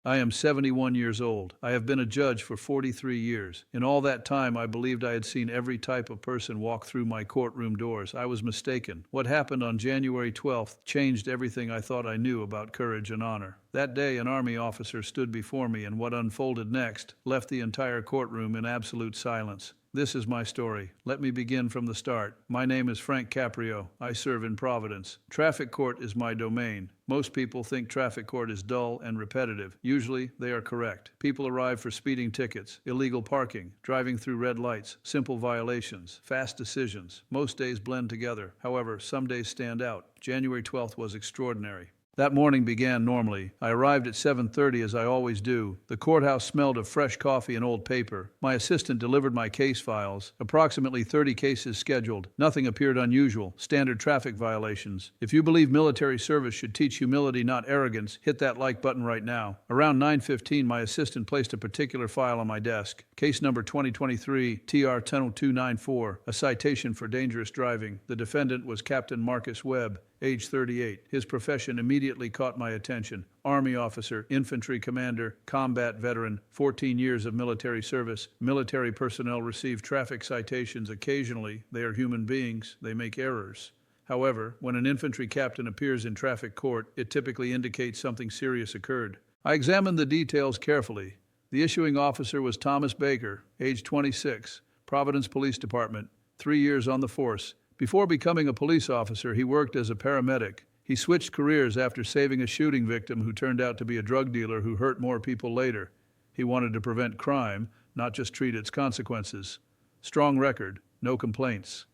I am 71 years old. I have been a judge for 43 years. In all that time, I believed I had seen every type of person walk through my courtroom doors. I was mistaken. What happened on January 12th changed everything I thought I knew about courage and honor. That day, an Army officer stood before me, and what unfolded next left the entire courtroom in absolute silence. This is my story. Let me begin from the start. My name is Frank Caprio. I serve in Providence. Traffic court is my domain. Most people think traffic court is dull and repetitive. Usually, they are correct. People arrive for speeding tickets, illegal parking, driving through red lights, simple violations, fast decisions. Most days blend together. However, some days stand out. January 12th was extraordinary. That morning began normally. I arrived at 7:30 as I always do. The courthouse smelled of fresh coffee and old paper. My assistant delivered my case files. Approximately 30 cases scheduled. Nothing appeared unusual. Standard traffic violations. If you believe military service should teach humility, not arrogance, hit that like button right now. Around 9:15, my assistant placed a particular file on my desk. Case number 2023 TR 10294, a citation for dangerous driving. The defendant was Captain Marcus Webb, age 38. His profession immediately caught my attention. Army officer, infantry commander, combat veteran, 14 years of military service. Military personnel receive traffic citations occasionally. They are human beings. They make errors. However, when an infantry captain appears in traffic court, it typically indicates something serious occurred. I examined the details carefully. The issuing officer was Thomas Baker, age 26, Providence Police Department, 3 years on the force. Before becoming a police officer, he worked as a paramedic. He switched careers after saving a shooting victim who turned out to be a drug dealer who hurt more people later. He wanted to prevent crime, not just treat its consequences. Strong record, no complaints.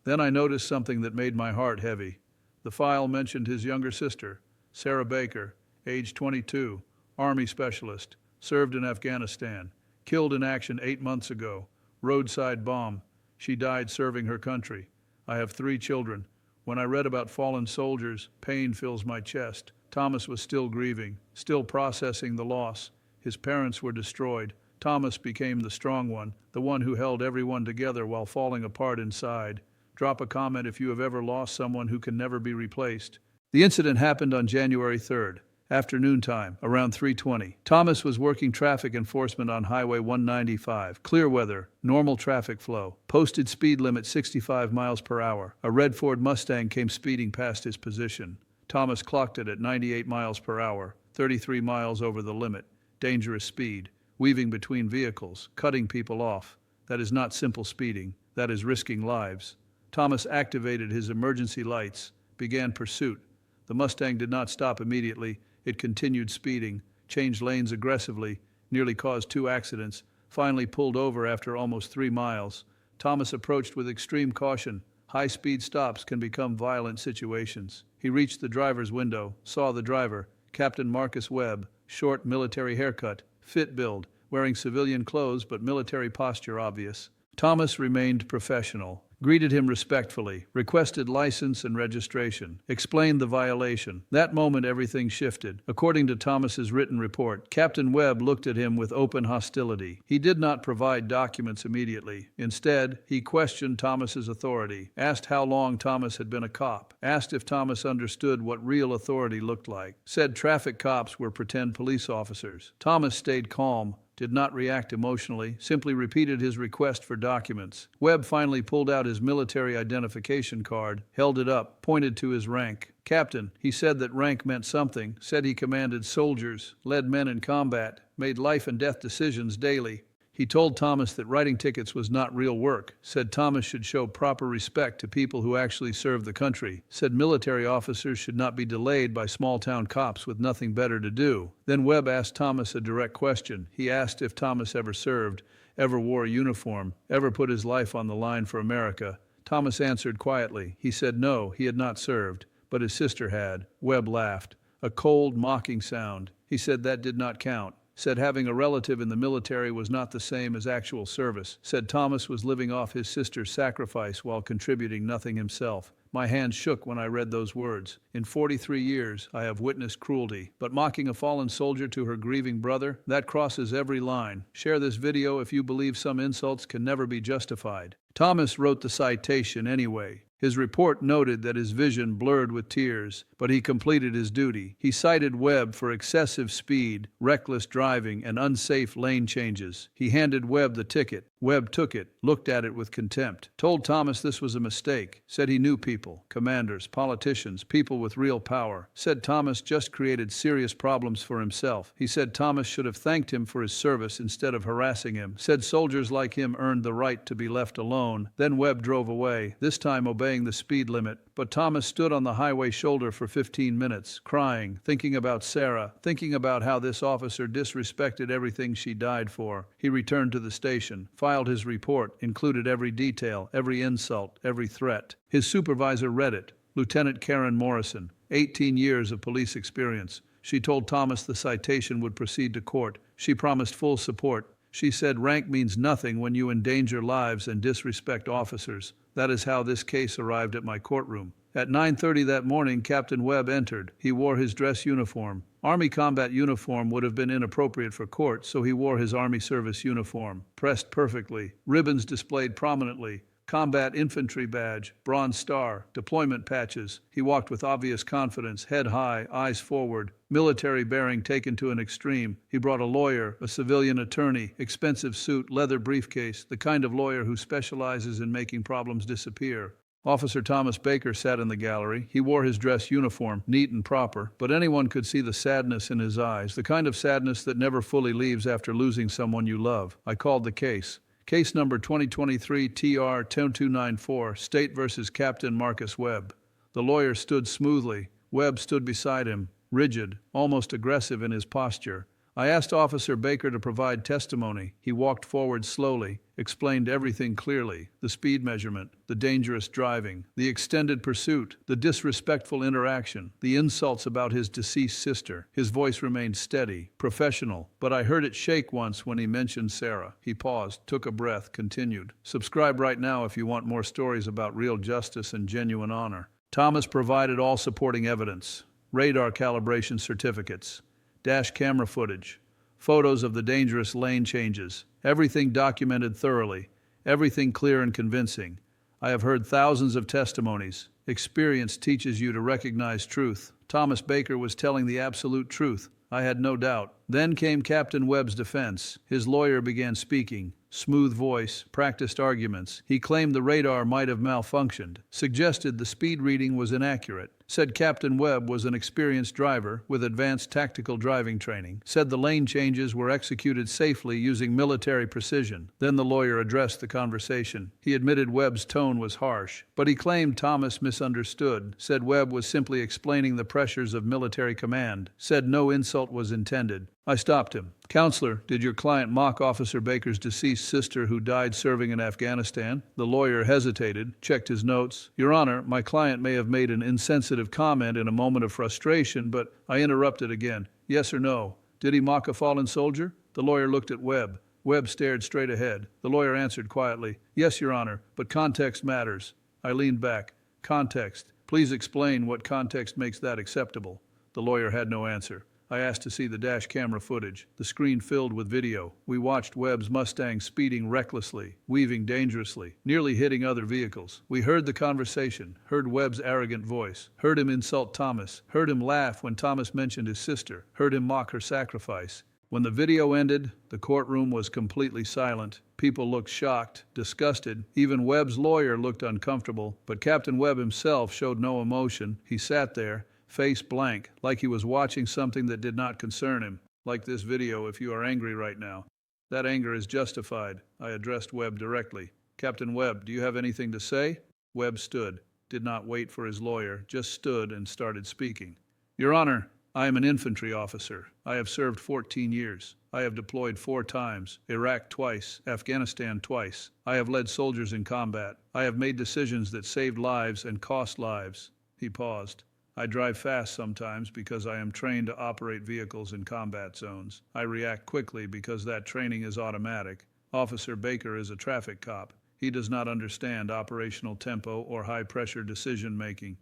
Then I noticed something that made my heart heavy. The file mentioned his younger sister, Sarah Baker, age 22, Army specialist, served in Afghanistan, killed in action 8 months ago, roadside bomb. She died serving her country. I have 3 children. When I read about fallen soldiers, pain fills my chest. Thomas was still grieving, still processing the loss. His parents were destroyed. Thomas became the strong one, the one who held everyone together while falling apart inside. Drop a comment if you have ever lost someone who can never be replaced. The incident happened on January 3rd. Afternoon time, around 3:20. Thomas was working traffic enforcement on Highway 195. Clear weather, normal traffic flow. Posted speed limit 65 miles per hour. A red Ford Mustang came speeding past his position. Thomas clocked it at 98 miles per hour, 33 miles over the limit. Dangerous speed, weaving between vehicles, cutting people off. That is not simple speeding. That is risking lives. Thomas activated his emergency lights, began pursuit. The Mustang did not stop immediately. It continued speeding, changed lanes aggressively, nearly caused 2 accidents, finally pulled over after almost 3 miles. Thomas approached with extreme caution. High-speed stops can become violent situations. He reached the driver's window, saw the driver, Captain Marcus Webb, short military haircut, fit build, wearing civilian clothes but military posture obvious. Thomas remained professional, greeted him respectfully, requested license and registration, explained the violation. That moment everything shifted. According to Thomas's written report, Captain Webb looked at him with open hostility. He did not provide documents immediately. Instead, he questioned Thomas's authority, asked how long Thomas had been a cop, asked if Thomas understood what real authority looked like, said traffic cops were pretend police officers. Thomas stayed calm, did not react emotionally, simply repeated his request for documents. Webb finally pulled out his military identification card, held it up, pointed to his rank. Captain, he said that rank meant something, said he commanded soldiers, led men in combat, made life and death decisions daily. He told Thomas that writing tickets was not real work, said Thomas should show proper respect to people who actually serve the country, said military officers should not be delayed by small-town cops with nothing better to do. Then Webb asked Thomas a direct question. He asked if Thomas ever served, ever wore a uniform, ever put his life on the line for America. Thomas answered quietly. He said no, he had not served, but his sister had. Webb laughed. A cold, mocking sound. He said that did not count. Said having a relative in the military was not the same as actual service. Said Thomas was living off his sister's sacrifice while contributing nothing himself. My hands shook when I read those words. In 43 years, I have witnessed cruelty. But mocking a fallen soldier to her grieving brother, that crosses every line. Share this video if you believe some insults can never be justified. Thomas wrote the citation anyway. His report noted that his vision blurred with tears, but he completed his duty. He cited Webb for excessive speed, reckless driving, and unsafe lane changes. He handed Webb the ticket. Webb took it, looked at it with contempt, told Thomas this was a mistake, said he knew people, commanders, politicians, people with real power, said Thomas just created serious problems for himself. He said Thomas should have thanked him for his service instead of harassing him, said soldiers like him earned the right to be left alone. Then Webb drove away, this time obeying the speed limit, but Thomas stood on the highway shoulder for 15 minutes, crying, thinking about Sarah, thinking about how this officer disrespected everything she died for. He returned to the station, filed his report, included every detail, every insult, every threat. His supervisor read it, Lieutenant Karen Morrison, 18 years of police experience. She told Thomas the citation would proceed to court. She promised full support. She said rank means nothing when you endanger lives and disrespect officers. That is how this case arrived at my courtroom. At 9:30 that morning, Captain Webb entered. He wore his dress uniform. Army combat uniform would have been inappropriate for court, so he wore his Army service uniform, pressed perfectly, ribbons displayed prominently, combat infantry badge, bronze star, deployment patches. He walked with obvious confidence, head high, eyes forward, military bearing taken to an extreme. He brought a lawyer, a civilian attorney, expensive suit, leather briefcase, the kind of lawyer who specializes in making problems disappear. Officer Thomas Baker sat in the gallery. He wore his dress uniform, neat and proper, but anyone could see the sadness in his eyes, the kind of sadness that never fully leaves after losing someone you love. I called the case. Case number 2023 TR 10294, State versus Captain Marcus Webb. The lawyer stood smoothly. Webb stood beside him, rigid, almost aggressive in his posture. I asked Officer Baker to provide testimony. He walked forward slowly, explained everything clearly, the speed measurement, the dangerous driving, the extended pursuit, the disrespectful interaction, the insults about his deceased sister. His voice remained steady, professional, but I heard it shake once when he mentioned Sarah. He paused, took a breath, continued. Subscribe right now if you want more stories about real justice and genuine honor. Thomas provided all supporting evidence, radar calibration certificates, dash camera footage, photos of the dangerous lane changes, everything documented thoroughly, everything clear and convincing. I have heard thousands of testimonies. Experience teaches you to recognize truth. Thomas Baker was telling the absolute truth. I had no doubt. Then came Captain Webb's defense. His lawyer began speaking. Smooth voice, practiced arguments. He claimed the radar might have malfunctioned, suggested the speed reading was inaccurate, said Captain Webb was an experienced driver with advanced tactical driving training, said the lane changes were executed safely using military precision. Then the lawyer addressed the conversation. He admitted Webb's tone was harsh, but he claimed Thomas misunderstood, said Webb was simply explaining the pressures of military command, said no insult was intended. I stopped him. Counselor, did your client mock Officer Baker's deceased sister who died serving in Afghanistan? The lawyer hesitated, checked his notes. Your Honor, my client may have made an insensitive comment in a moment of frustration, but I interrupted again. Yes or no? Did he mock a fallen soldier? The lawyer looked at Webb. Webb stared straight ahead. The lawyer answered quietly, Yes, Your Honor, but context matters. I leaned back. Context. Please explain what context makes that acceptable. The lawyer had no answer. I asked to see the dash camera footage. The screen filled with video. We watched Webb's Mustang speeding recklessly, weaving dangerously, nearly hitting other vehicles. We heard the conversation, heard Webb's arrogant voice, heard him insult Thomas, heard him laugh when Thomas mentioned his sister, heard him mock her sacrifice. When the video ended, the courtroom was completely silent. People looked shocked, disgusted. Even Webb's lawyer looked uncomfortable, but Captain Webb himself showed no emotion. He sat there, face blank, like he was watching something that did not concern him. Like this video if you are angry right now. That anger is justified. I addressed Webb directly. Captain Webb, do you have anything to say? Webb stood, did not wait for his lawyer, just stood and started speaking. Your Honor, I am an infantry officer. I have served 14 years. I have deployed 4 times, Iraq twice, Afghanistan twice. I have led soldiers in combat. I have made decisions that saved lives and cost lives. He paused. I drive fast sometimes because I am trained to operate vehicles in combat zones. I react quickly because that training is automatic. Officer Baker is a traffic cop. He does not understand operational tempo or high-pressure decision-making.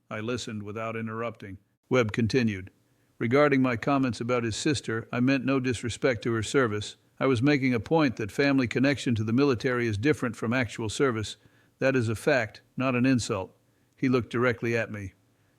I listened without interrupting. Webb continued. Regarding my comments about his sister, I meant no disrespect to her service. I was making a point that family connection to the military is different from actual service. That is a fact, not an insult. He looked directly at me.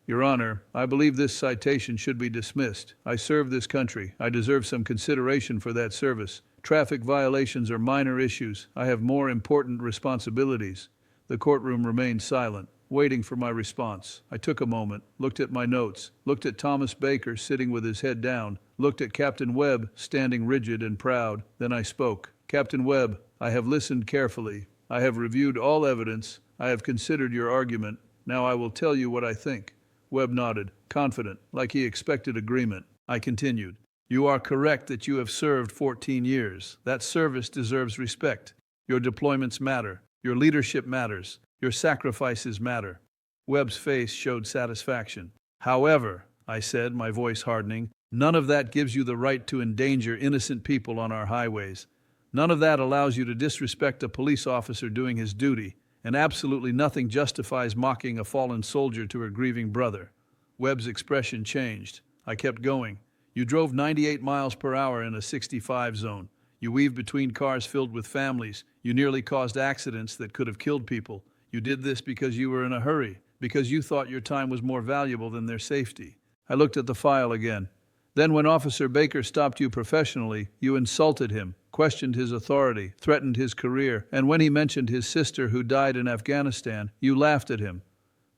Your Honor, I believe this citation should be dismissed. I serve this country. I deserve some consideration for that service. Traffic violations are minor issues. I have more important responsibilities. The courtroom remained silent, waiting for my response. I took a moment, looked at my notes, looked at Thomas Baker sitting with his head down, looked at Captain Webb standing rigid and proud. Then I spoke. Captain Webb, I have listened carefully. I have reviewed all evidence. I have considered your argument. Now I will tell you what I think. Webb nodded, confident, like he expected agreement. I continued. You are correct that you have served 14 years. That service deserves respect. Your deployments matter. Your leadership matters. Your sacrifices matter. Webb's face showed satisfaction. However, I said, my voice hardening, none of that gives you the right to endanger innocent people on our highways. None of that allows you to disrespect a police officer doing his duty, and absolutely nothing justifies mocking a fallen soldier to a grieving brother. Webb's expression changed. I kept going. You drove 98 miles per hour in a 65 zone. You weaved between cars filled with families. You nearly caused accidents that could have killed people. You did this because you were in a hurry, because you thought your time was more valuable than their safety. I looked at the file again. Then when Officer Baker stopped you professionally, you insulted him, questioned his authority, threatened his career, and when he mentioned his sister who died in Afghanistan, you laughed at him.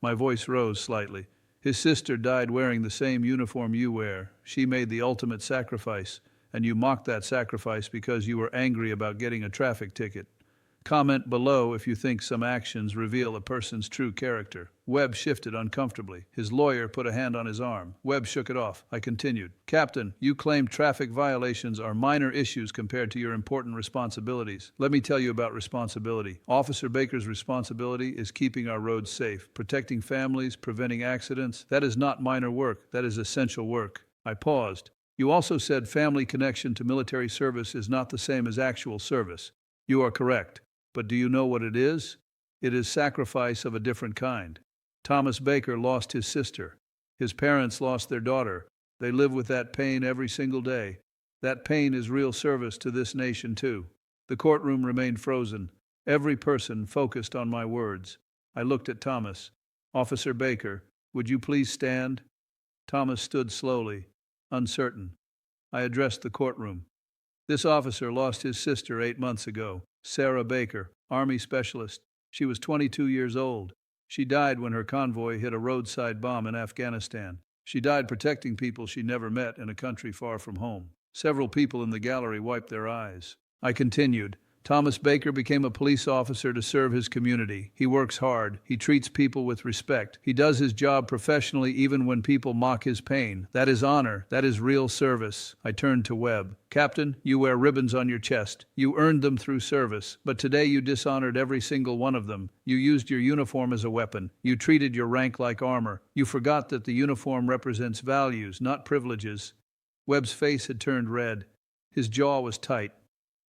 My voice rose slightly. His sister died wearing the same uniform you wear. She made the ultimate sacrifice, and you mocked that sacrifice because you were angry about getting a traffic ticket. Comment below if you think some actions reveal a person's true character. Webb shifted uncomfortably. His lawyer put a hand on his arm. Webb shook it off. I continued. Captain, you claim traffic violations are minor issues compared to your important responsibilities. Let me tell you about responsibility. Officer Baker's responsibility is keeping our roads safe, protecting families, preventing accidents. That is not minor work. That is essential work. I paused. You also said family connection to military service is not the same as actual service. You are correct. But do you know what it is? It is sacrifice of a different kind. Thomas Baker lost his sister. His parents lost their daughter. They live with that pain every single day. That pain is real service to this nation, too. The courtroom remained frozen, every person focused on my words. I looked at Thomas. Officer Baker, would you please stand? Thomas stood slowly, uncertain. I addressed the courtroom. This officer lost his sister 8 months ago. Sarah Baker, Army specialist. She was 22 years old. She died when her convoy hit a roadside bomb in Afghanistan. She died protecting people she never met in a country far from home. Several people in the gallery wiped their eyes. I continued. Thomas Baker became a police officer to serve his community. He works hard. He treats people with respect. He does his job professionally even when people mock his pain. That is honor. That is real service. I turned to Webb. Captain, you wear ribbons on your chest. You earned them through service, but today you dishonored every single one of them. You used your uniform as a weapon. You treated your rank like armor. You forgot that the uniform represents values, not privileges. Webb's face had turned red. His jaw was tight.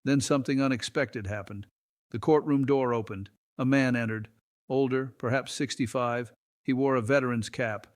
Then something unexpected happened. The courtroom door opened. A man entered. Older, perhaps 65. He wore a veteran's cap.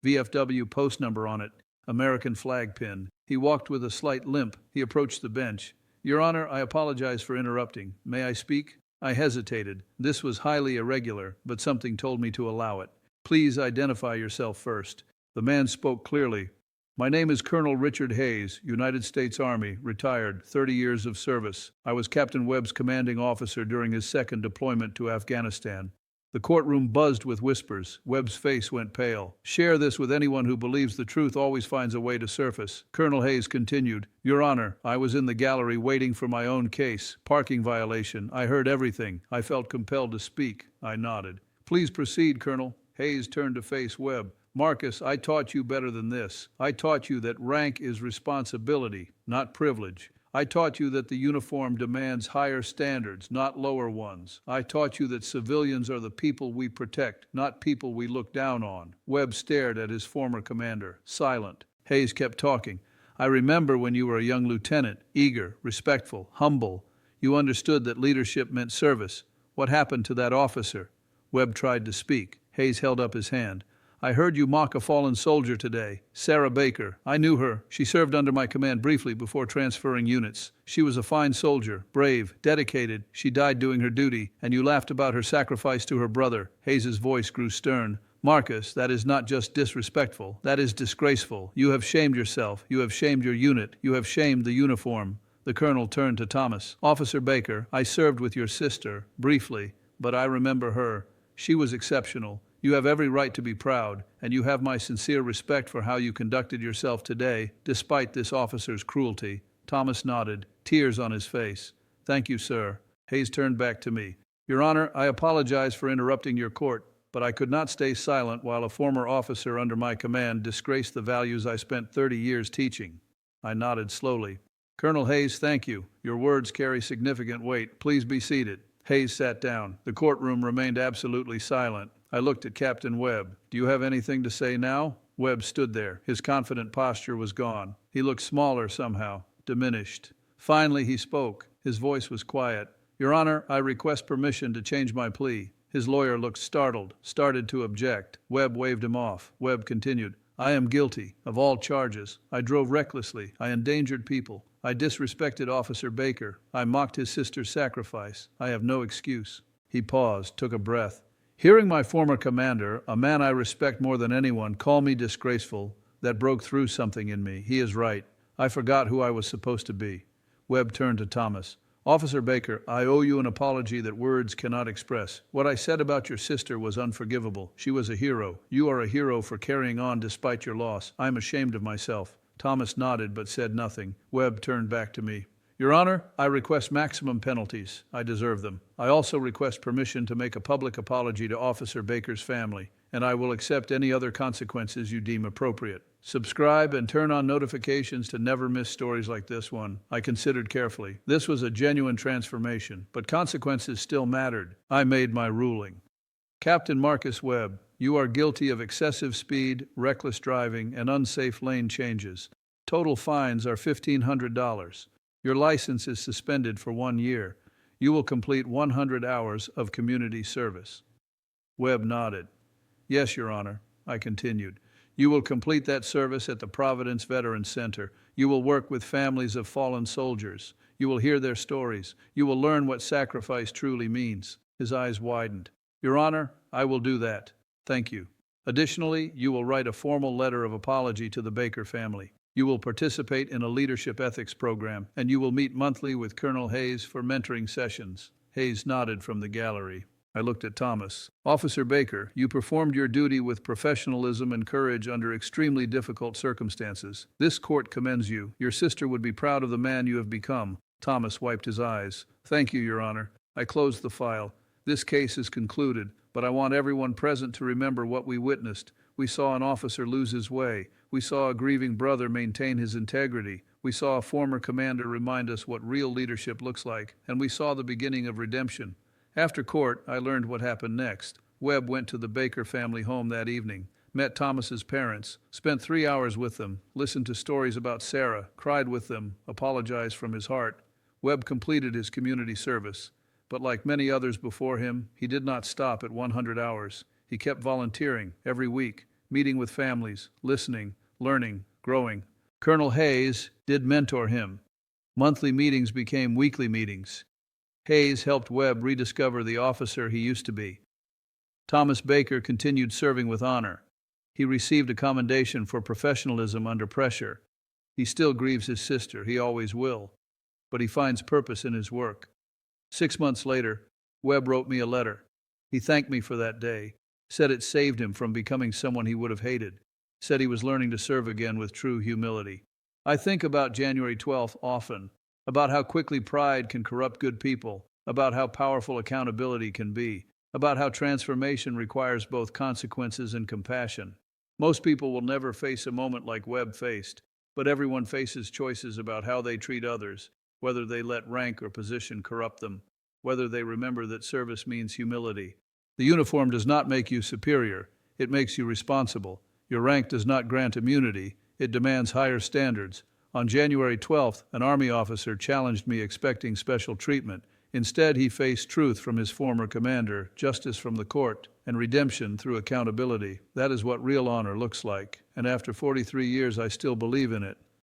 VFW post number on it. American flag pin. He walked with a slight limp. He approached the bench. Your Honor, I apologize for interrupting. May I speak? I hesitated. This was highly irregular, but something told me to allow it. Please identify yourself first. The man spoke clearly. My name is Colonel Richard Hayes, United States Army, retired, 30 years of service. I was Captain Webb's commanding officer during his second deployment to Afghanistan. The courtroom buzzed with whispers. Webb's face went pale. Share this with anyone who believes the truth always finds a way to surface. Colonel Hayes continued. Your Honor, I was in the gallery waiting for my own case. Parking violation. I heard everything. I felt compelled to speak. I nodded. Please proceed, Colonel. Hayes turned to face Webb. Marcus, I taught you better than this. I taught you that rank is responsibility, not privilege. I taught you that the uniform demands higher standards, not lower ones. I taught you that civilians are the people we protect, not people we look down on. Webb stared at his former commander, silent. Hayes kept talking. I remember when you were a young lieutenant, eager, respectful, humble. You understood that leadership meant service. What happened to that officer? Webb tried to speak. Hayes held up his hand. I heard you mock a fallen soldier today. Sarah Baker. I knew her. She served under my command briefly before transferring units. She was a fine soldier, brave, dedicated. She died doing her duty, and you laughed about her sacrifice to her brother. Hayes's voice grew stern. Marcus, that is not just disrespectful. That is disgraceful. You have shamed yourself. You have shamed your unit. You have shamed the uniform. The colonel turned to Thomas. Officer Baker, I served with your sister, briefly, but I remember her. She was exceptional. You have every right to be proud, and you have my sincere respect for how you conducted yourself today, despite this officer's cruelty. Thomas nodded, tears on his face. Thank you, sir. Hayes turned back to me. Your Honor, I apologize for interrupting your court, but I could not stay silent while a former officer under my command disgraced the values I spent 30 years teaching. I nodded slowly. Colonel Hayes, thank you. Your words carry significant weight. Please be seated. Hayes sat down. The courtroom remained absolutely silent. I looked at Captain Webb. Do you have anything to say now? Webb stood there. His confident posture was gone. He looked smaller somehow, diminished. Finally he spoke. His voice was quiet. Your Honor, I request permission to change my plea. His lawyer looked startled, started to object. Webb waved him off. Webb continued. I am guilty of all charges. I drove recklessly. I endangered people. I disrespected Officer Baker. I mocked his sister's sacrifice. I have no excuse. He paused, took a breath. Hearing my former commander, a man I respect more than anyone, call me disgraceful, that broke through something in me. He is right. I forgot who I was supposed to be. Webb turned to Thomas. Officer Baker, I owe you an apology that words cannot express. What I said about your sister was unforgivable. She was a hero. You are a hero for carrying on despite your loss. I am ashamed of myself. Thomas nodded but said nothing. Webb turned back to me. Your Honor, I request maximum penalties. I deserve them. I also request permission to make a public apology to Officer Baker's family, and I will accept any other consequences you deem appropriate. Subscribe and turn on notifications to never miss stories like this one. I considered carefully. This was a genuine transformation, but consequences still mattered. I made my ruling. Captain Marcus Webb, you are guilty of excessive speed, reckless driving, and unsafe lane changes. Total fines are $1,500. Your license is suspended for 1 year. You will complete 100 hours of community service. Webb nodded. Yes, Your Honor, I continued. You will complete that service at the Providence Veterans Center. You will work with families of fallen soldiers. You will hear their stories. You will learn what sacrifice truly means. His eyes widened. Your Honor, I will do that. Thank you. Additionally, you will write a formal letter of apology to the Baker family. You will participate in a leadership ethics program, and you will meet monthly with Colonel Hayes for mentoring sessions. Hayes nodded from the gallery. I looked at Thomas. Officer Baker, you performed your duty with professionalism and courage under extremely difficult circumstances. This court commends you. Your sister would be proud of the man you have become. Thomas wiped his eyes. Thank you, Your Honor. I closed the file. This case is concluded, but I want everyone present to remember what we witnessed. We saw an officer lose his way. We saw a grieving brother maintain his integrity. We saw a former commander remind us what real leadership looks like, and we saw the beginning of redemption. After court, I learned what happened next. Webb went to the Baker family home that evening, met Thomas's parents, spent 3 hours with them, listened to stories about Sarah, cried with them, apologized from his heart. Webb completed his community service, but like many others before him, he did not stop at 100 hours. He kept volunteering every week, meeting with families, listening, learning, growing. Colonel Hayes did mentor him. Monthly meetings became weekly meetings. Hayes helped Webb rediscover the officer he used to be. Thomas Baker continued serving with honor. He received a commendation for professionalism under pressure. He still grieves his sister, he always will, but he finds purpose in his work. 6 months later, Webb wrote me a letter. He thanked me for that day, said it saved him from becoming someone he would have hated, said he was learning to serve again with true humility. I think about January 12th often, about how quickly pride can corrupt good people, about how powerful accountability can be, about how transformation requires both consequences and compassion. Most people will never face a moment like Webb faced, but everyone faces choices about how they treat others, whether they let rank or position corrupt them, whether they remember that service means humility. The uniform does not make you superior, it makes you responsible. Your rank does not grant immunity, it demands higher standards. On January 12th, an Army officer challenged me expecting special treatment. Instead, he faced truth from his former commander, justice from the court, and redemption through accountability. That is what real honor looks like. And after 43 years, I still believe in it.